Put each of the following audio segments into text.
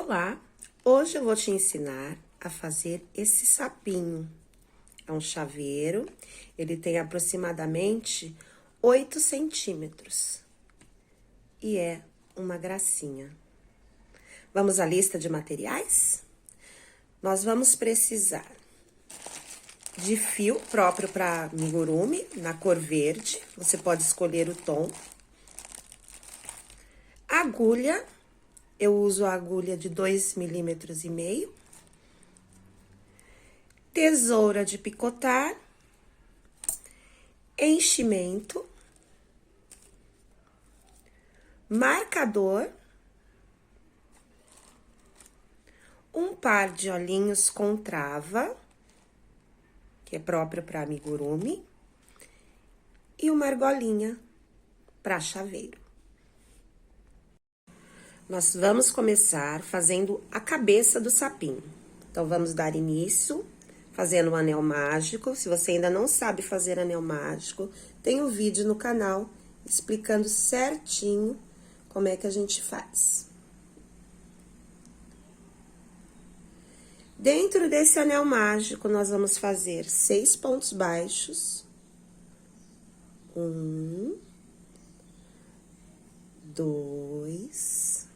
Olá! Hoje eu vou te ensinar a fazer esse sapinho. É um chaveiro, ele tem aproximadamente 8 centímetros e é uma gracinha. Vamos à lista de materiais? Nós vamos precisar de fio próprio para amigurumi, na cor verde, você pode escolher o tom. Agulha, eu uso a agulha de 2,5 milímetros. Tesoura de picotar, enchimento, marcador, um par de olhinhos com trava, que é próprio para amigurumi, e uma argolinha para chaveiro. Nós vamos começar fazendo a cabeça do sapinho. Então, vamos dar início fazendo um anel mágico. Se você ainda não sabe fazer anel mágico, tem um vídeo no canal explicando certinho como é que a gente faz. Dentro desse anel mágico, nós vamos fazer 6 pontos baixos. 1, 2,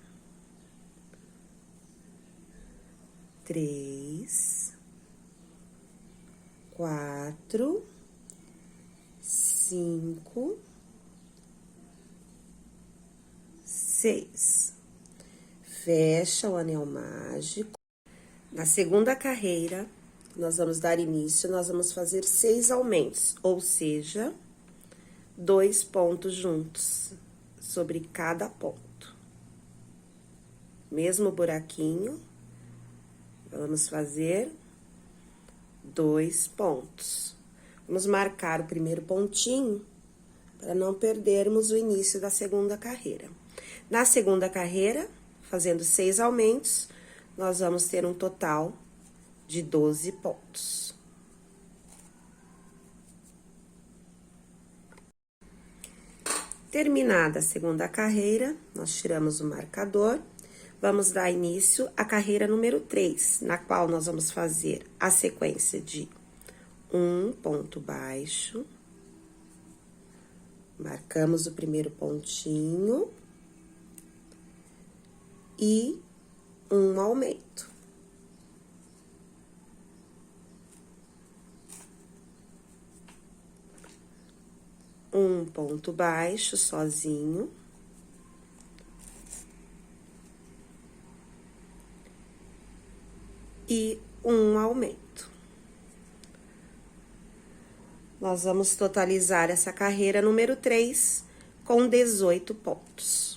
3, 4, 5, 6. Fecha o anel mágico. Na segunda carreira, nós vamos dar início, nós vamos fazer 6 aumentos, ou seja, 2 pontos juntos sobre cada ponto. Mesmo buraquinho, vamos fazer 2 pontos. Vamos marcar o primeiro pontinho para não perdermos o início da segunda carreira. Na segunda carreira, fazendo 6 aumentos, nós vamos ter um total de 12 pontos. Terminada a segunda carreira, nós tiramos o marcador, vamos dar início à carreira número 3, na qual nós vamos fazer a sequência de 1 ponto baixo, marcamos o primeiro pontinho e um aumento. Um ponto baixo sozinho. E um aumento. Nós vamos totalizar essa carreira número 3 com 18 pontos.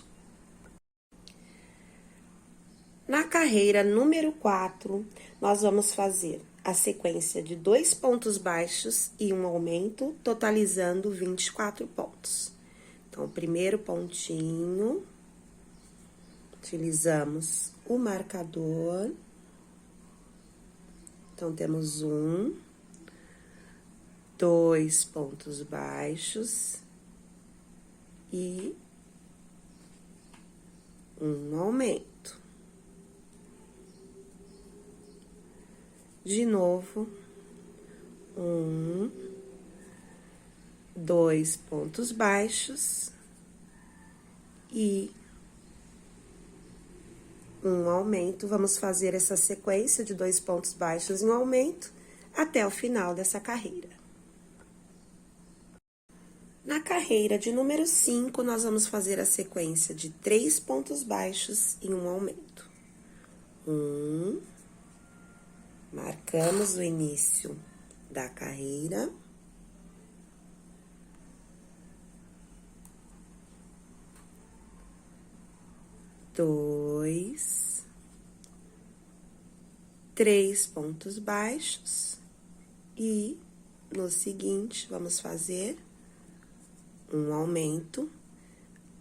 Na carreira número 4, nós vamos fazer a sequência de 2 pontos baixos e um aumento, totalizando 24 pontos. Então, o primeiro pontinho, utilizamos o marcador. Então, temos 1, 2 pontos baixos e um aumento. De novo, 1, 2 pontos baixos e um aumento. Vamos fazer essa sequência de 2 pontos baixos e um aumento até o final dessa carreira. Na carreira de número 5, nós vamos fazer a sequência de 3 pontos baixos e um aumento. 1, marcamos o início da carreira. Dois, 3 pontos baixos e no seguinte, vamos fazer um aumento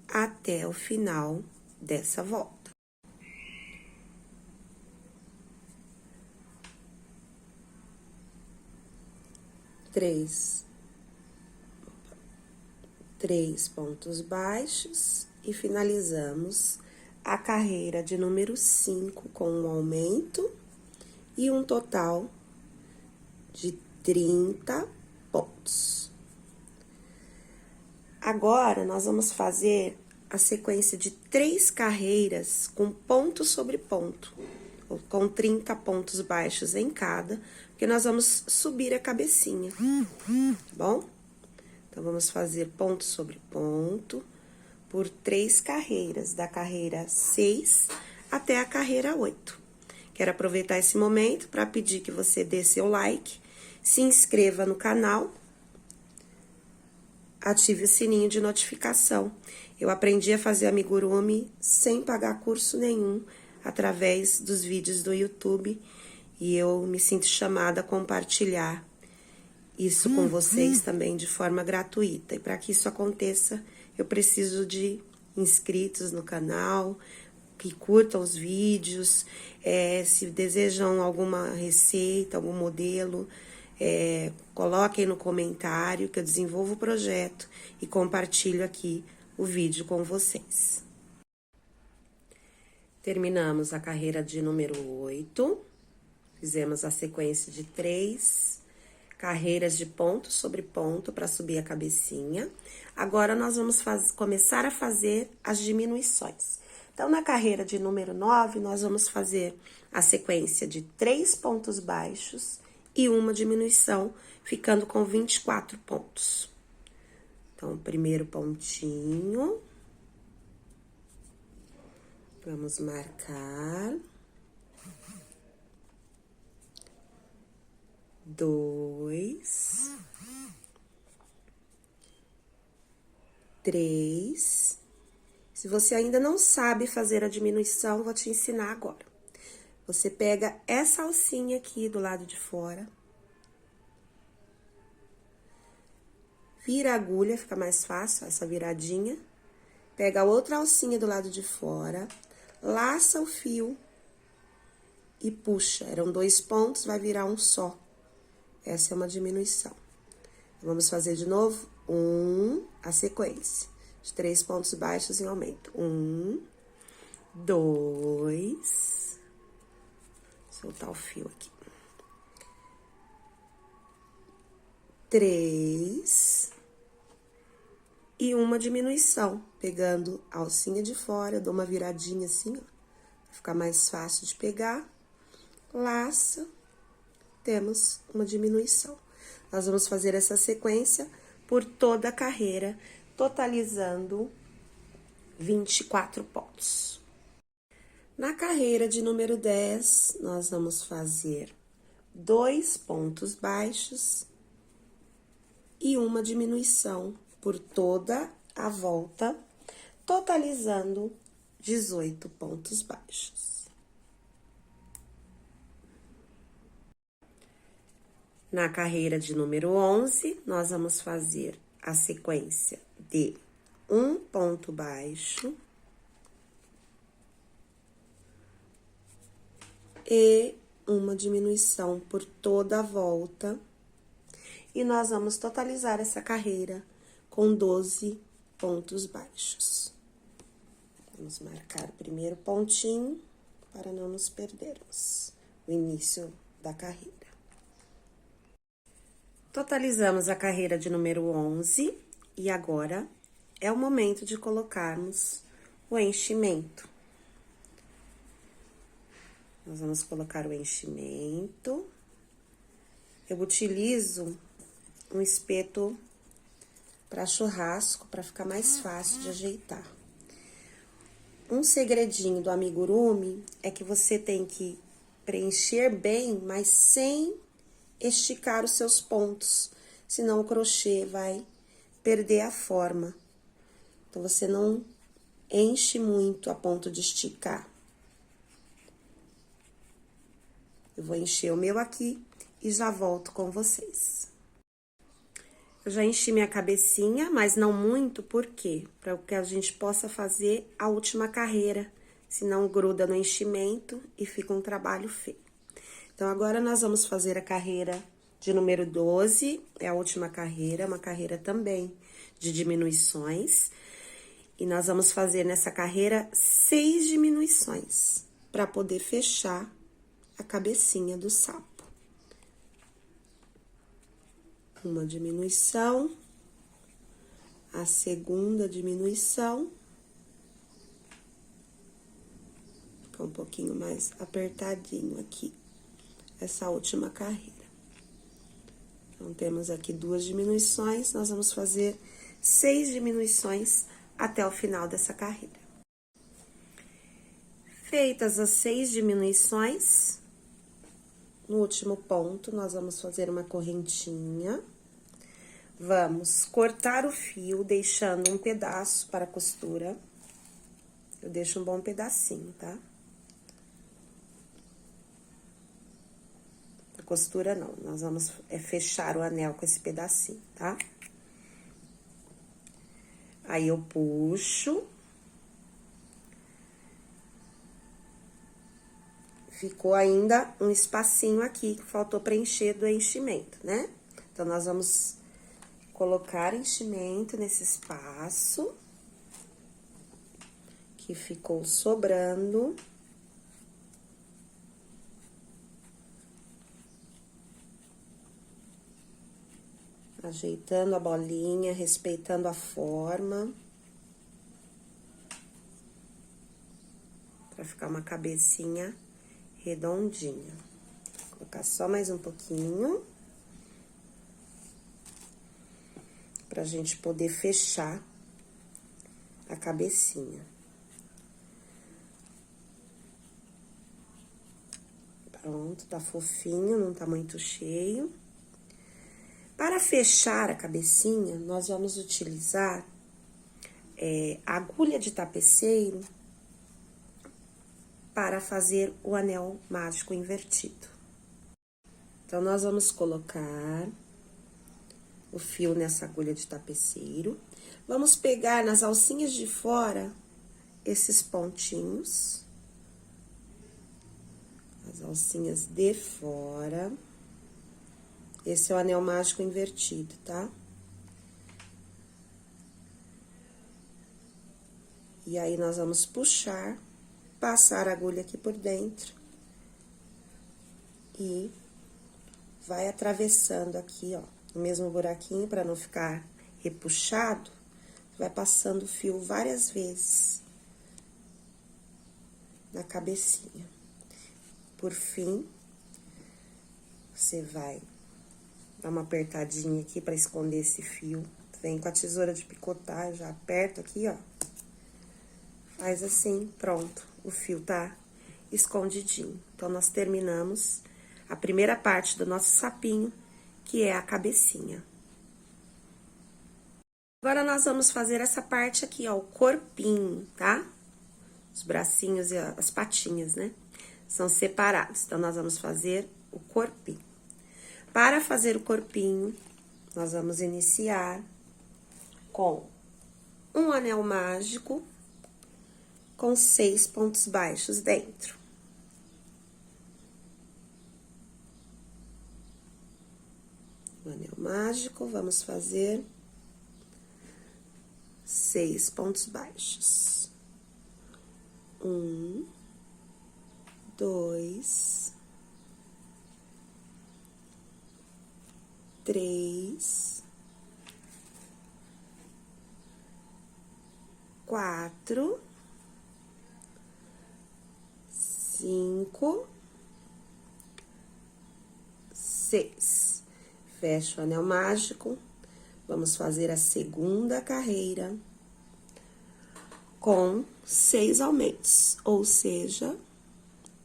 até o final dessa volta. 3 pontos baixos e finalizamos a carreira de número 5 com um aumento e um total de 30 pontos. Agora, nós vamos fazer a sequência de 3 carreiras com ponto sobre ponto, com 30 pontos baixos em cada, porque nós vamos subir a cabecinha, tá bom? Então, vamos fazer ponto sobre ponto por 3 carreiras, da carreira 6 até a carreira 8. Quero aproveitar esse momento para pedir que você dê seu like, se inscreva no canal, ative o sininho de notificação. Eu aprendi a fazer amigurumi sem pagar curso nenhum, através dos vídeos do YouTube, e eu me sinto chamada a compartilhar isso com vocês também de forma gratuita. E para que isso aconteça, eu preciso de inscritos no canal, que curtam os vídeos, se desejam alguma receita, algum modelo, coloquem no comentário que eu desenvolvo o projeto e compartilho aqui o vídeo com vocês. Terminamos a carreira de número 8, fizemos a sequência de 3 carreiras de ponto sobre ponto para subir a cabecinha. Agora, nós vamos começar a fazer as diminuições. Então, na carreira de número 9, nós vamos fazer a sequência de 3 pontos baixos e uma diminuição, ficando com 24 pontos. Então, primeiro pontinho. Vamos marcar. 2, 3. Se você ainda não sabe fazer a diminuição, vou te ensinar agora. Você pega essa alcinha aqui do lado de fora, vira a agulha, fica mais fácil essa viradinha. Pega a outra alcinha do lado de fora, laça o fio e puxa. Eram 2 pontos, vai virar um só. Essa é uma diminuição. Vamos fazer de novo, a sequência de 3 pontos baixos em aumento. 1, 2, soltar o fio aqui. 3 e uma diminuição, pegando a alcinha de fora, eu dou uma viradinha assim, ó, pra ficar mais fácil de pegar, laça, temos uma diminuição. Nós vamos fazer essa sequência por toda a carreira, totalizando 24 pontos. Na carreira de número 10, nós vamos fazer 2 pontos baixos e uma diminuição por toda a volta, totalizando 18 pontos baixos. Na carreira de número 11, nós vamos fazer a sequência de 1 ponto baixo e uma diminuição por toda a volta. E nós vamos totalizar essa carreira com 12 pontos baixos. Vamos marcar o primeiro pontinho para não nos perdermos o início da carreira. Totalizamos a carreira de número 11 e agora é o momento de colocarmos o enchimento. Nós vamos colocar o enchimento. Eu utilizo um espeto para churrasco, para ficar mais fácil de ajeitar. Um segredinho do amigurumi é que você tem que preencher bem, mas sem esticar os seus pontos, senão o crochê vai perder a forma. Então, você não enche muito a ponto de esticar. Eu vou encher o meu aqui e já volto com vocês. Eu já enchi minha cabecinha, mas não muito, por quê? Para que a gente possa fazer a última carreira, senão gruda no enchimento e fica um trabalho feio. Então, agora nós vamos fazer a carreira de número 12, é a última carreira, uma carreira também de diminuições. E nós vamos fazer nessa carreira 6 diminuições, para poder fechar a cabecinha do sapo. Uma diminuição, a segunda diminuição. Fica um pouquinho mais apertadinho aqui, essa última carreira. Então, temos aqui 2 diminuições, nós vamos fazer 6 diminuições até o final dessa carreira. Feitas as 6 diminuições, no último ponto, nós vamos fazer uma correntinha. Vamos cortar o fio, deixando um pedaço para a costura. Eu deixo um bom pedacinho, tá? A costura não, nós vamos fechar o anel com esse pedacinho, tá? Aí, eu puxo. Ficou ainda um espacinho aqui que faltou preencher do enchimento, né? Então, nós vamos colocar enchimento nesse espaço que ficou sobrando. Ajeitando a bolinha, respeitando a forma. Pra ficar uma cabecinha redondinha. Vou colocar só mais um pouquinho. Pra gente poder fechar a cabecinha. Pronto, tá fofinho, não tá muito cheio. Para fechar a cabecinha, nós vamos utilizar agulha de tapeceiro para fazer o anel mágico invertido. Então, nós vamos colocar o fio nessa agulha de tapeceiro. Vamos pegar nas alcinhas de fora esses pontinhos. As alcinhas de fora. Esse é o anel mágico invertido, tá? E aí, nós vamos puxar, passar a agulha aqui por dentro. E vai atravessando aqui, ó, o mesmo buraquinho, pra não ficar repuxado. Vai passando o fio várias vezes na cabecinha. Por fim, você vai dar uma apertadinha aqui pra esconder esse fio. Vem com a tesoura de picotar, já aperta aqui, ó. Faz assim, pronto. O fio tá escondidinho. Então, nós terminamos a primeira parte do nosso sapinho, que é a cabecinha. Agora, nós vamos fazer essa parte aqui, ó, o corpinho, tá? Os bracinhos e as patinhas, né? São separados. Então, nós vamos fazer o corpinho. Para fazer o corpinho, nós vamos iniciar com um anel mágico com 6 pontos baixos dentro. O anel mágico, vamos fazer 6 pontos baixos. 1, 2, 3, 4, 5, 6. Fecha o anel mágico. Vamos fazer a segunda carreira com 6 aumentos, ou seja,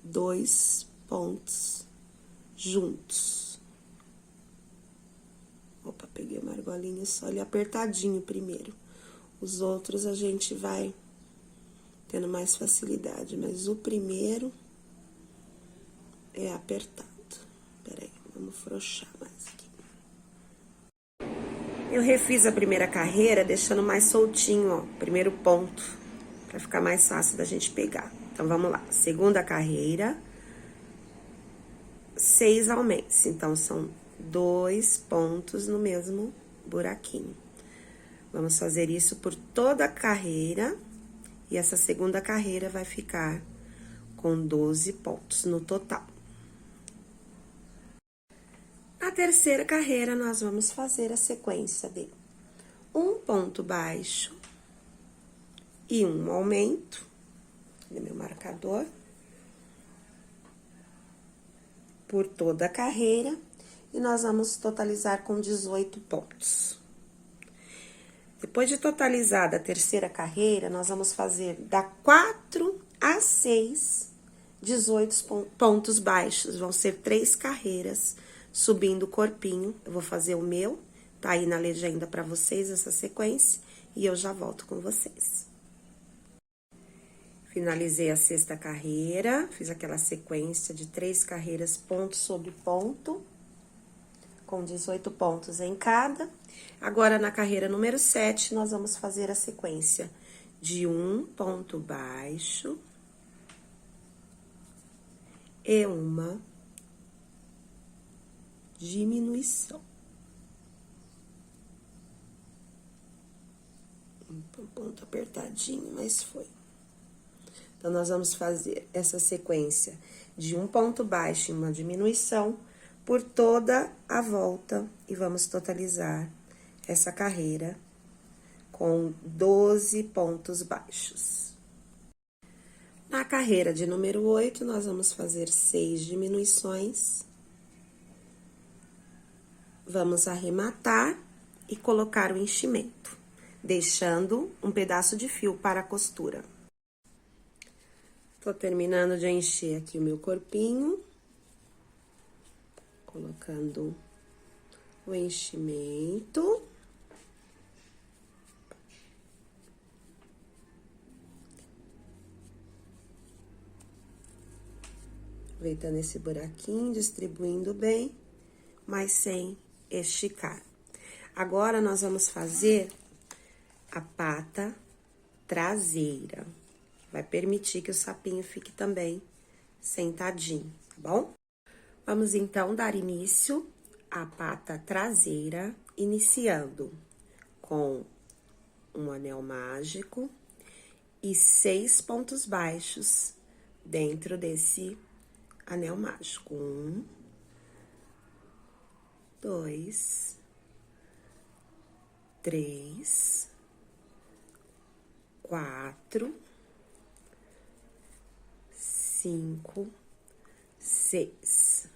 2 pontos juntos. Opa, peguei uma argolinha só ali apertadinho primeiro. Os outros a gente vai tendo mais facilidade, mas o primeiro é apertado. Peraí, vamos frouxar mais aqui. Eu refiz a primeira carreira deixando mais soltinho, ó, primeiro ponto, pra ficar mais fácil da gente pegar. Então, vamos lá. Segunda carreira, 6 aumentos. Então, são 2 pontos no mesmo buraquinho. Vamos fazer isso por toda a carreira, e essa segunda carreira vai ficar com 12 pontos no total. Na terceira carreira, nós vamos fazer a sequência de um ponto baixo e um aumento, no meu marcador, por toda a carreira, e nós vamos totalizar com 18 pontos. Depois de totalizada a terceira carreira, nós vamos fazer da 4 a 6, 18 pontos baixos. Vão ser 3 carreiras subindo o corpinho. Eu vou fazer o meu, tá aí na legenda pra vocês essa sequência, e eu já volto com vocês. Finalizei a sexta carreira, fiz aquela sequência de 3 carreiras ponto sobre ponto, com 18 pontos em cada. Agora, na carreira número 7, nós vamos fazer a sequência de um ponto baixo e uma diminuição. Um ponto apertadinho, mas foi. Então, nós vamos fazer essa sequência de um ponto baixo e uma diminuição por toda a volta, e vamos totalizar essa carreira com 12 pontos baixos. Na carreira de número 8, nós vamos fazer 6 diminuições. Vamos arrematar e colocar o enchimento, deixando um pedaço de fio para a costura. Tô terminando de encher aqui o meu corpinho, colocando o enchimento. Aproveitando esse buraquinho, distribuindo bem, mas sem esticar. Agora, nós vamos fazer a pata traseira. Vai permitir que o sapinho fique também sentadinho, tá bom? Vamos, então, dar início à pata traseira, iniciando com um anel mágico e 6 pontos baixos dentro desse anel mágico. 1, 2, 3, 4, 5, 6.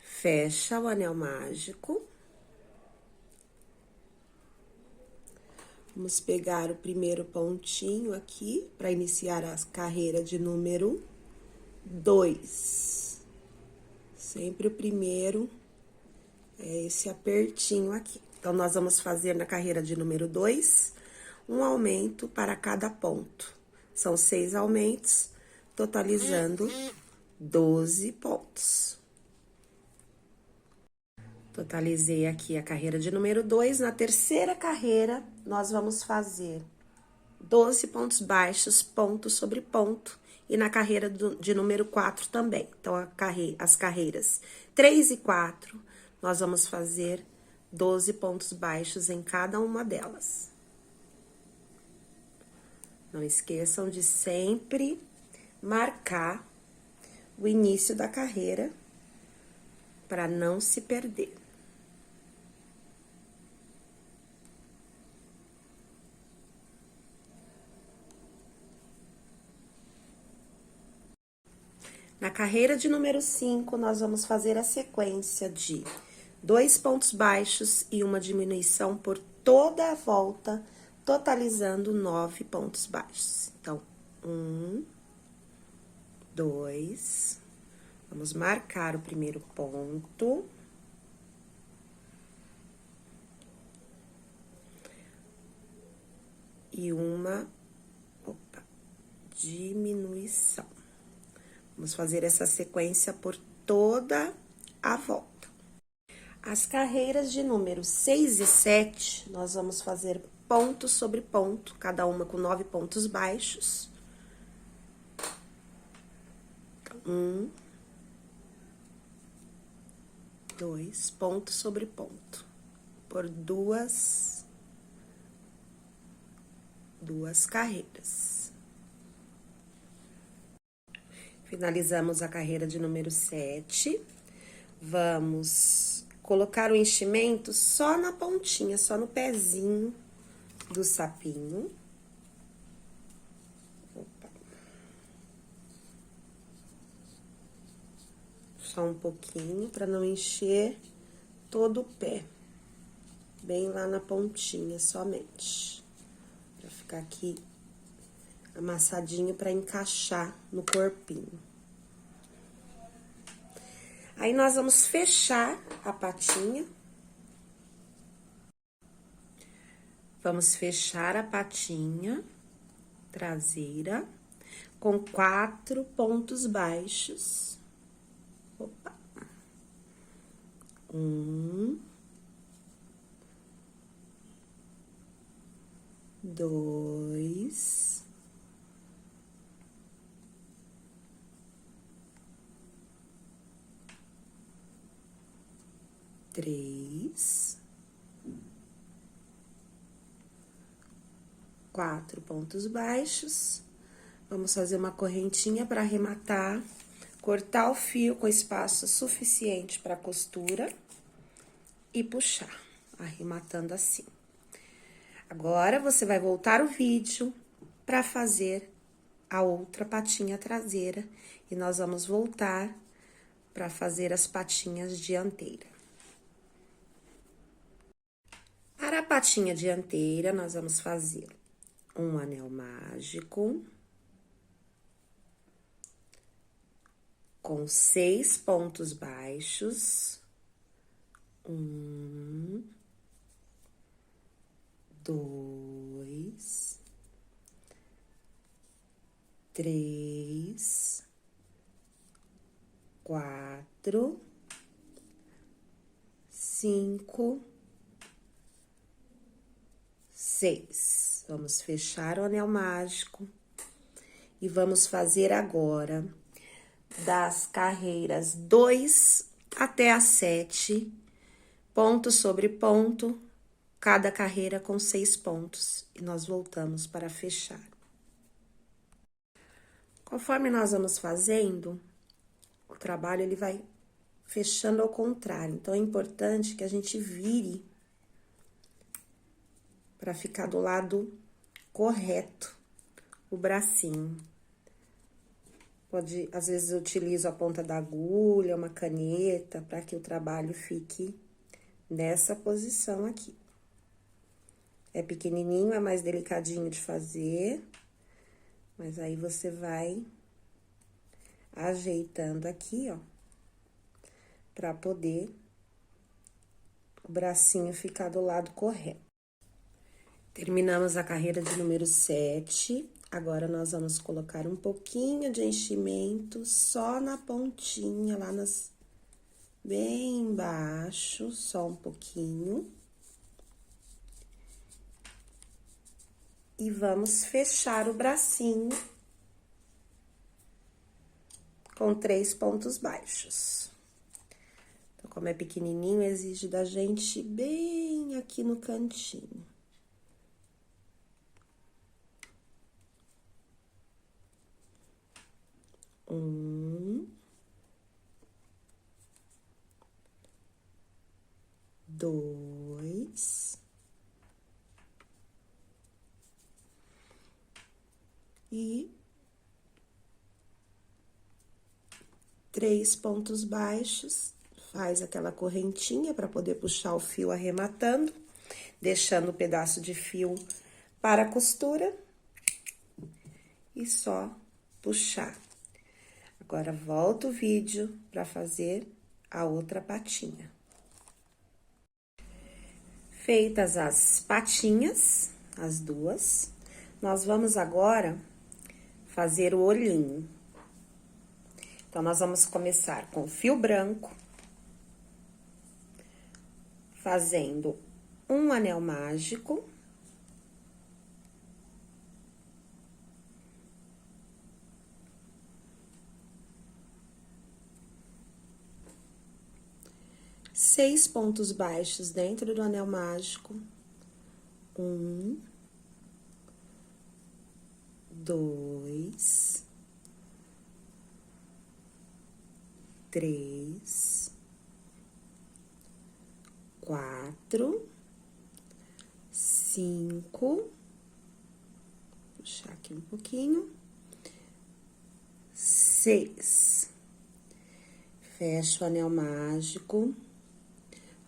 Fecha o anel mágico. Vamos pegar o primeiro pontinho aqui para iniciar a carreira de número 2. Sempre o primeiro é esse apertinho aqui. Então, nós vamos fazer na carreira de número 2 um aumento para cada ponto. São 6 aumentos, totalizando 12 pontos. Totalizei aqui a carreira de número 2. Na terceira carreira, nós vamos fazer 12 pontos baixos, ponto sobre ponto. E na carreira de número 4 também. Então, as carreiras 3 e 4, nós vamos fazer 12 pontos baixos em cada uma delas. Não esqueçam de sempre marcar o início da carreira para não se perder. Na carreira de número 5, nós vamos fazer a sequência de 2 pontos baixos e uma diminuição por toda a volta, totalizando 9 pontos baixos. Então, 1, 2, vamos marcar o primeiro ponto. E uma, diminuição. Vamos fazer essa sequência por toda a volta. As carreiras de número 6 e 7, nós vamos fazer ponto sobre ponto, cada uma com 9 pontos baixos. 1, 2, ponto sobre ponto, por 2 2 carreiras. Finalizamos a carreira de número 7. Vamos colocar o enchimento só na pontinha, só no pezinho do sapinho. Opa. Só um pouquinho, para não encher todo o pé. Bem lá na pontinha, somente. Pra ficar aqui amassadinho para encaixar no corpinho. Aí, nós vamos fechar a patinha. Vamos fechar a patinha traseira com 4 pontos baixos. Opa. 1, 2, 3, 4 pontos baixos. Vamos fazer uma correntinha para arrematar, cortar o fio com espaço suficiente para costura e puxar, arrematando assim. Agora, você vai voltar o vídeo para fazer a outra patinha traseira e nós vamos voltar para fazer as patinhas dianteiras. Para a patinha dianteira, nós vamos fazer um anel mágico com 6 pontos baixos. 1, 2, 3, 4, 5, 6. Vamos fechar o anel mágico e vamos fazer agora das carreiras 2 até a 7, ponto sobre ponto, cada carreira com 6 pontos. E nós voltamos para fechar. Conforme nós vamos fazendo, o trabalho ele vai fechando ao contrário. Então, é importante que a gente vire para ficar do lado correto o bracinho. Pode, às vezes, eu utilizo a ponta da agulha, uma caneta, para que o trabalho fique nessa posição aqui. É pequenininho, é mais delicadinho de fazer, mas aí você vai ajeitando aqui, ó, para poder o bracinho ficar do lado correto. Terminamos a carreira de número 7. Agora, nós vamos colocar um pouquinho de enchimento só na pontinha, lá bem embaixo, só um pouquinho. E vamos fechar o bracinho com 3 pontos baixos. Então, como é pequenininho, exige da gente bem aqui no cantinho. Um, 2 e 3 pontos baixos. Faz aquela correntinha para poder puxar o fio arrematando, deixando o pedaço de fio para a costura e só puxar. Agora, volta o vídeo para fazer a outra patinha. Feitas as patinhas, as duas, nós vamos agora fazer o olhinho. Então, nós vamos começar com fio branco, fazendo um anel mágico. Seis pontos baixos dentro do anel mágico. 1, 2, 3, 4, 5, puxar aqui um pouquinho, 6. Fecha o anel mágico,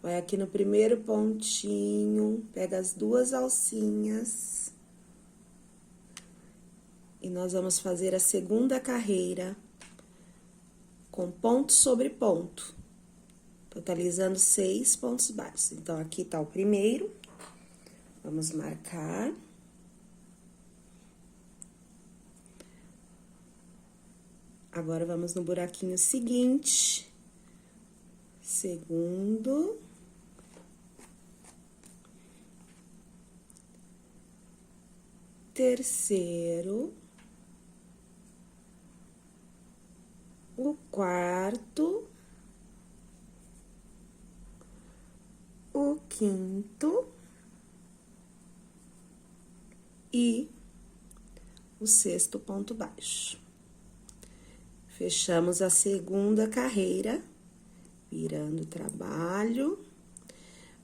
vai aqui no primeiro pontinho, pega as 2 alcinhas e nós vamos fazer a segunda carreira com ponto sobre ponto, totalizando 6 pontos baixos. Então, aqui tá o primeiro, vamos marcar. Agora, vamos no buraquinho seguinte, segundo, terceiro, o quarto, o quinto e o sexto ponto baixo. Fechamos a segunda carreira, virando o trabalho.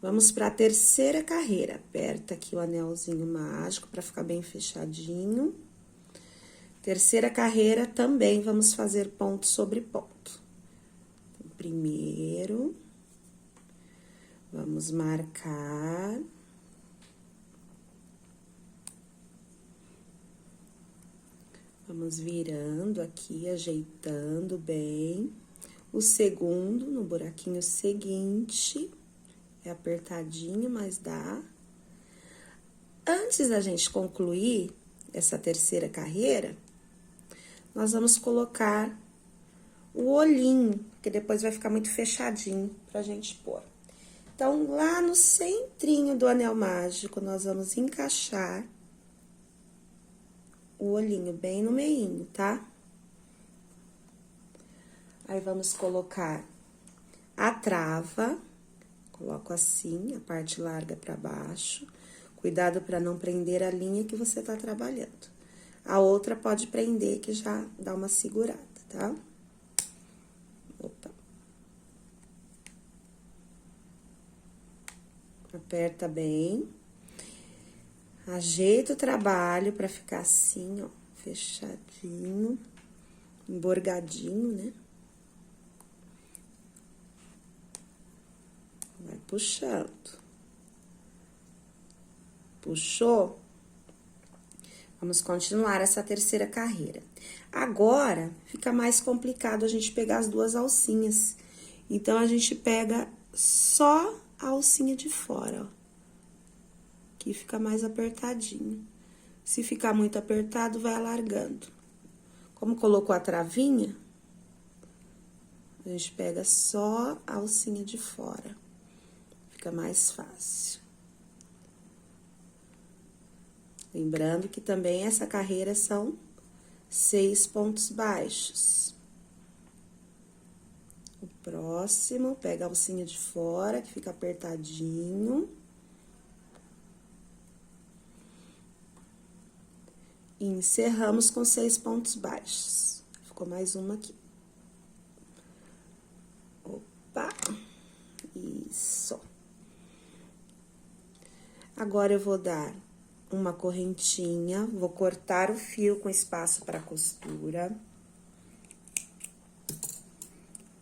Vamos para a terceira carreira. Aperta aqui o anelzinho mágico para ficar bem fechadinho. Terceira carreira também vamos fazer ponto sobre ponto. Então, primeiro, vamos marcar. Vamos virando aqui, ajeitando bem. O segundo, no buraquinho seguinte, é apertadinho, mas dá. Antes da gente concluir essa terceira carreira, nós vamos colocar o olhinho, porque depois vai ficar muito fechadinho pra gente pôr. Então, lá no centrinho do anel mágico, nós vamos encaixar o olhinho bem no meinho, tá? Aí, vamos colocar a trava, coloco assim, a parte larga pra baixo. Cuidado pra não prender a linha que você tá trabalhando. A outra pode prender, que já dá uma segurada, tá? Opa. Aperta bem. Ajeita o trabalho pra ficar assim, ó, fechadinho, emborgadinho, né? Vai puxando. Puxou? Vamos continuar essa terceira carreira. Agora, fica mais complicado a gente pegar as 2 alcinhas. Então, a gente pega só a alcinha de fora, ó. Que fica mais apertadinho. Se ficar muito apertado, vai alargando. Como colocou a travinha, a gente pega só a alcinha de fora. Fica mais fácil. Lembrando que também essa carreira são 6 pontos baixos. O próximo, pega a alcinha de fora, que fica apertadinho. E encerramos com 6 pontos baixos. Ficou mais uma aqui. Opa! Isso. Agora, eu vou dar uma correntinha, vou cortar o fio com espaço para costura.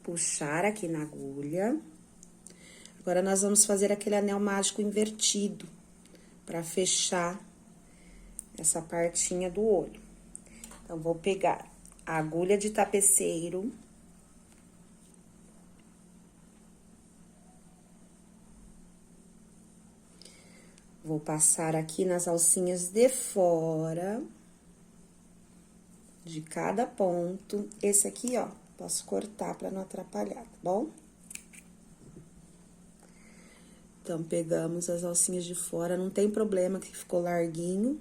Puxar aqui na agulha. Agora, nós vamos fazer aquele anel mágico invertido, para fechar essa partinha do olho. Então, vou pegar a agulha de tapeceiro. Vou passar aqui nas alcinhas de fora de cada ponto. Esse aqui, ó, posso cortar para não atrapalhar, tá bom? Então, pegamos as alcinhas de fora, não tem problema que ficou larguinho,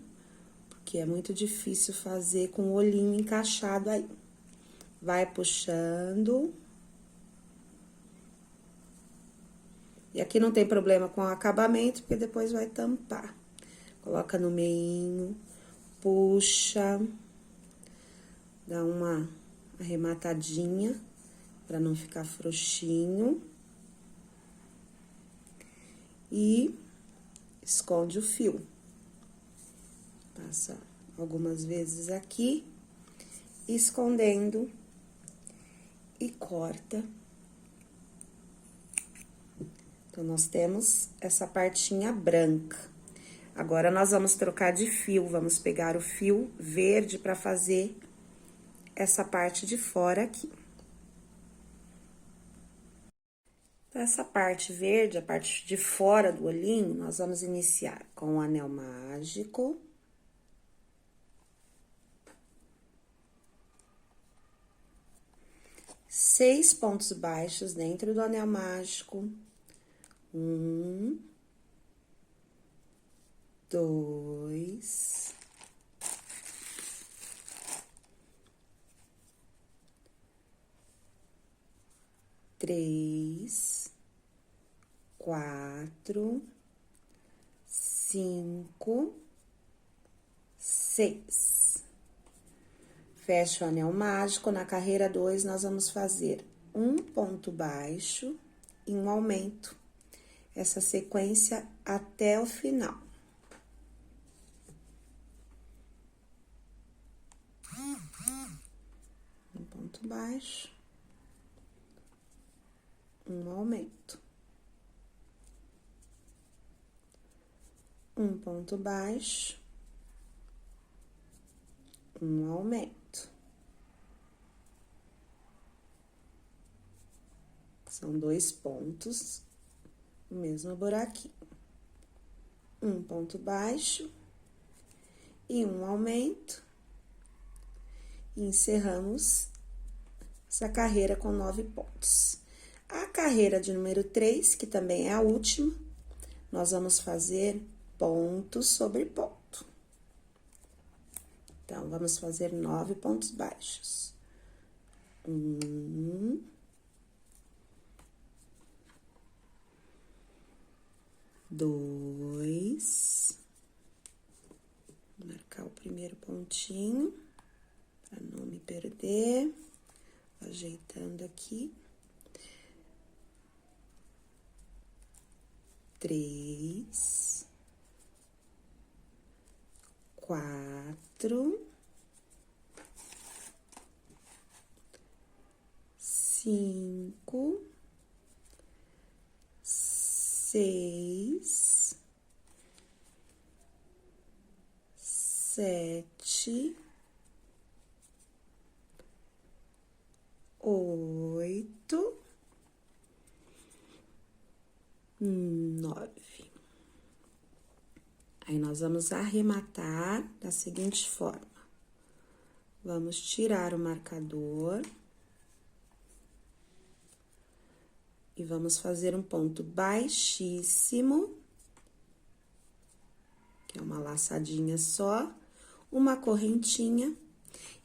porque é muito difícil fazer com o olhinho encaixado aí. Vai puxando. E aqui não tem problema com o acabamento, porque depois vai tampar. Coloca no meinho, puxa, dá uma arrematadinha para não ficar frouxinho. E esconde o fio. Passa algumas vezes aqui, escondendo e corta. Então, nós temos essa partinha branca. Agora, nós vamos trocar de fio, vamos pegar o fio verde para fazer essa parte de fora aqui. Então, essa parte verde, a parte de fora do olhinho, nós vamos iniciar com o anel mágico. Seis pontos baixos dentro do anel mágico. 1, 2, 3, 4, 5, 6. Fecha o anel mágico, na carreira 2, nós vamos fazer um ponto baixo e um aumento. Essa sequência até o final. Um ponto baixo, um aumento. Um ponto baixo, um aumento. São 2 pontos, o mesmo buraquinho. Um ponto baixo e um aumento. E encerramos essa carreira com 9 pontos. A carreira de número 3, que também é a última, nós vamos fazer ponto sobre ponto. Então, vamos fazer 9 pontos baixos. 1, 2, vou marcar o primeiro pontinho, para não me perder, ajeitando aqui. 3, 4, 5, 6, 7, 8, 9. Aí, nós vamos arrematar da seguinte forma. Vamos tirar o marcador. E vamos fazer um ponto baixíssimo, que é uma laçadinha só, uma correntinha,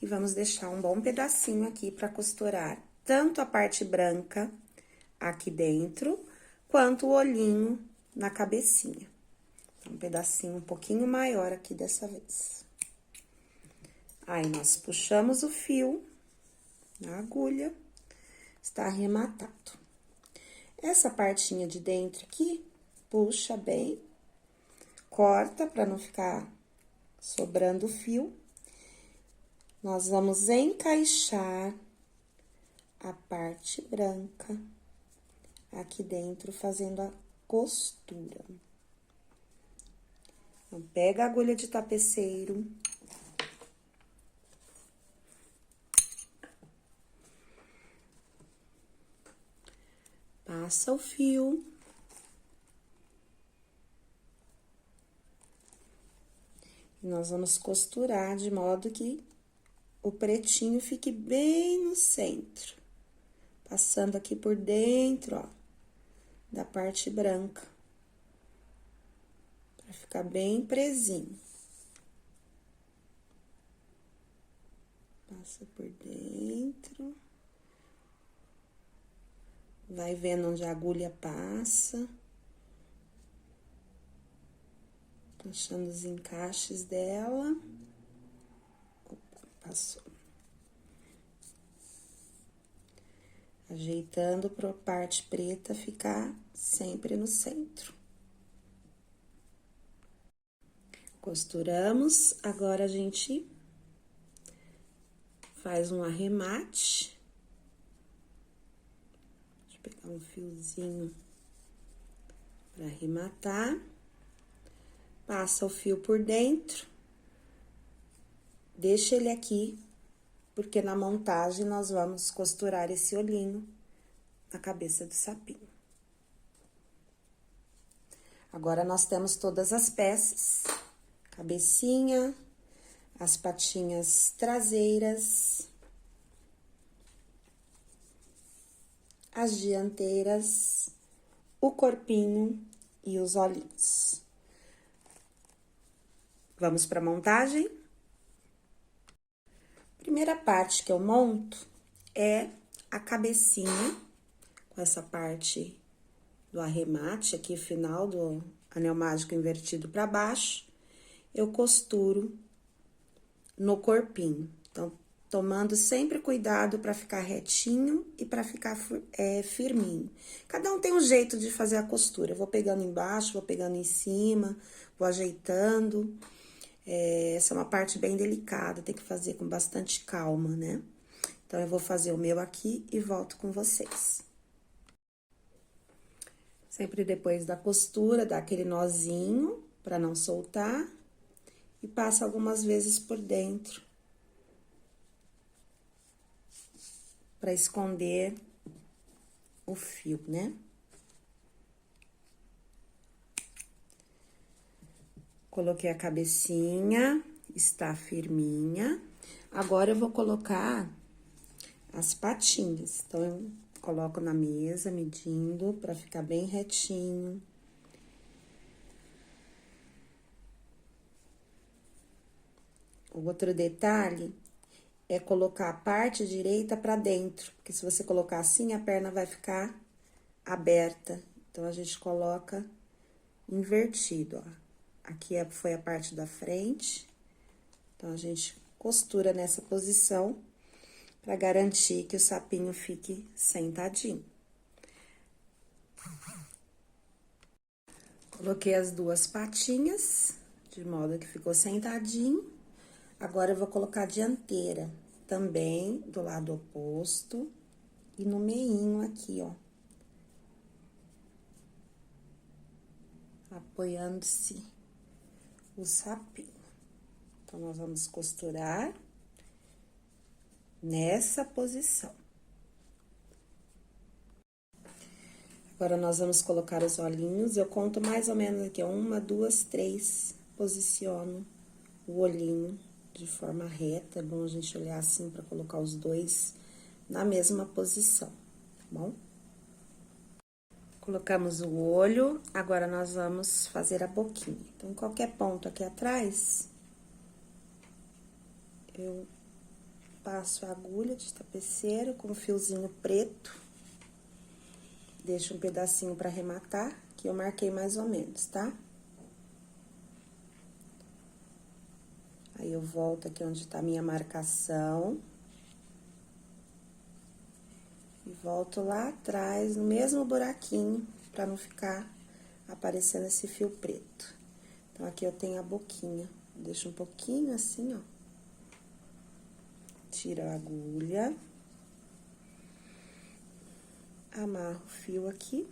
e vamos deixar um bom pedacinho aqui para costurar tanto a parte branca aqui dentro, quanto o olhinho na cabecinha. Um pedacinho um pouquinho maior aqui dessa vez. Aí, nós puxamos o fio na agulha, está arrematado. Essa partinha de dentro aqui, puxa bem, corta para não ficar sobrando fio. Nós vamos encaixar a parte branca aqui dentro, fazendo a costura. Então, pega a agulha de tapeceiro. Passa o fio. E nós vamos costurar de modo que o pretinho fique bem no centro. Passando aqui por dentro, ó, da parte branca. Pra ficar bem presinho. Passa por dentro. Vai vendo onde a agulha passa. Achando os encaixes dela. Passou. Ajeitando pra parte preta ficar sempre no centro. Costuramos, agora a gente faz um arremate. Deixa eu pegar um fiozinho para arrematar. Passa o fio por dentro. Deixa ele aqui, porque na montagem nós vamos costurar esse olhinho na cabeça do sapinho. Agora, nós temos todas as peças. Cabecinha, as patinhas traseiras, as dianteiras, o corpinho e os olhinhos. Vamos para a montagem? Primeira parte que eu monto é a cabecinha, com essa parte do arremate aqui, final do anel mágico invertido para baixo. Eu costuro no corpinho. Então, tomando sempre cuidado para ficar retinho e para ficar firminho. Cada um tem um jeito de fazer a costura. Eu vou pegando embaixo, vou pegando em cima, vou ajeitando. Essa é uma parte bem delicada, tem que fazer com bastante calma, né? Então, eu vou fazer o meu aqui e volto com vocês. Sempre depois da costura, dá aquele nozinho para não soltar. E passa algumas vezes por dentro, para esconder o fio, né? Coloquei a cabecinha, está firminha. Agora, eu vou colocar as patinhas. Então, eu coloco na mesa, medindo, para ficar bem retinho. O outro detalhe é colocar a parte direita pra dentro, porque se você colocar assim, a perna vai ficar aberta. Então, a gente coloca invertido, ó. Aqui foi a parte da frente. Então, a gente costura nessa posição pra garantir que o sapinho fique sentadinho. Coloquei as duas patinhas, de modo que ficou sentadinho. Agora, eu vou colocar a dianteira também do lado oposto e no meinho aqui, ó. Apoiando-se o sapinho. Então, nós vamos costurar nessa posição. Agora, nós vamos colocar os olhinhos. Eu conto mais ou menos aqui, ó, 1, 2, 3, posiciono o olhinho de forma reta. É bom a gente olhar assim para colocar os dois na mesma posição, tá bom? Colocamos o olho, agora nós vamos fazer a boquinha. Então, qualquer ponto aqui atrás, eu passo a agulha de tapeceiro com um fiozinho preto, deixo um pedacinho para arrematar, que eu marquei mais ou menos, tá? Aí, eu volto aqui onde tá a minha marcação. E volto lá atrás, no mesmo buraquinho, pra não ficar aparecendo esse fio preto. Então, aqui eu tenho a boquinha. Deixo um pouquinho assim, ó. Tiro a agulha. Amarro o fio aqui.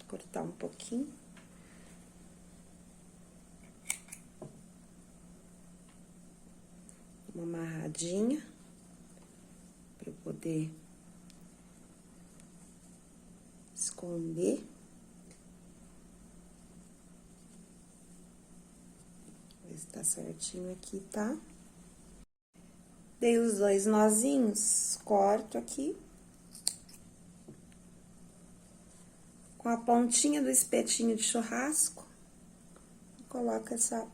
Cortar um pouquinho. Uma amarradinha, pra eu poder esconder. Ver se tá certinho aqui, tá? Dei os dois nozinhos, corto aqui. Com a pontinha do espetinho de churrasco, coloco essa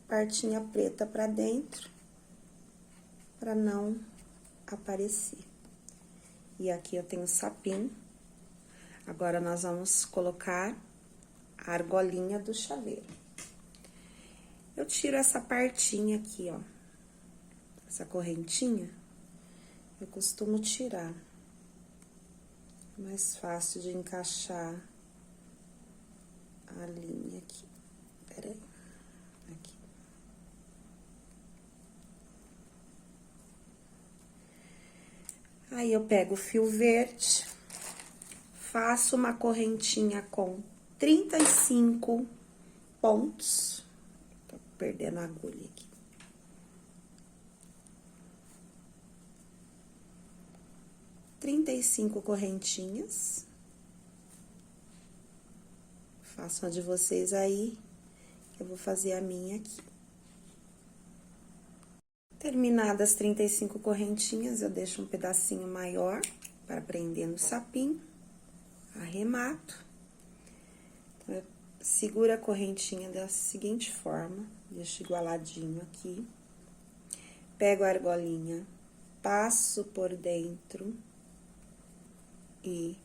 partinha preta pra dentro. Pra não aparecer. E aqui eu tenho o sapinho. Agora, nós vamos colocar a argolinha do chaveiro. Eu tiro essa partinha aqui, ó. essa correntinha, eu costumo tirar. É mais fácil de encaixar a linha aqui. Peraí. Aqui. Aí, eu pego o fio verde, faço uma correntinha com 35 pontos. Tô perdendo a agulha aqui. Trinta e cinco correntinhas. Façam a de vocês aí, que eu vou fazer a minha aqui. Terminadas as 35 correntinhas, eu deixo um pedacinho maior para prender no sapinho. Arremato. Então, eu seguro a correntinha da seguinte forma, deixo igualadinho aqui. Pego a argolinha, passo por dentro e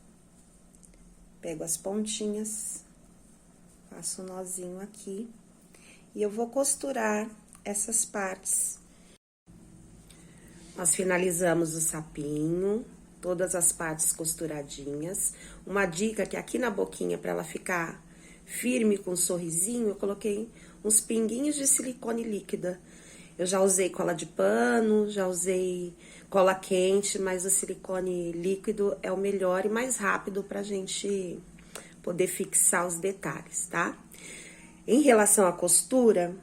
pego as pontinhas, faço um nozinho aqui e eu vou costurar essas partes. Nós finalizamos o sapinho, todas as partes costuradinhas. Uma dica que aqui na boquinha, para ela ficar firme com um sorrisinho, eu coloquei uns pinguinhos de silicone líquida. Eu já usei cola de pano, já usei cola quente, mas o silicone líquido é o melhor e mais rápido pra gente poder fixar os detalhes, tá? Em relação à costura,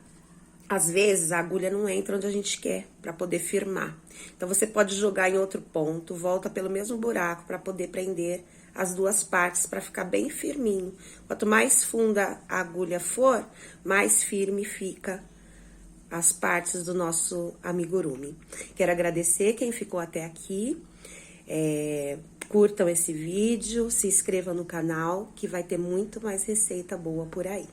às vezes a agulha não entra onde a gente quer pra poder firmar. Então, você pode jogar em outro ponto, volta pelo mesmo buraco pra poder prender as duas partes pra ficar bem firminho. Quanto mais funda a agulha for, mais firme fica as partes do nosso amigurumi. Quero agradecer quem ficou até aqui. Curtam esse vídeo, se inscrevam no canal, que vai ter muito mais receita boa por aí.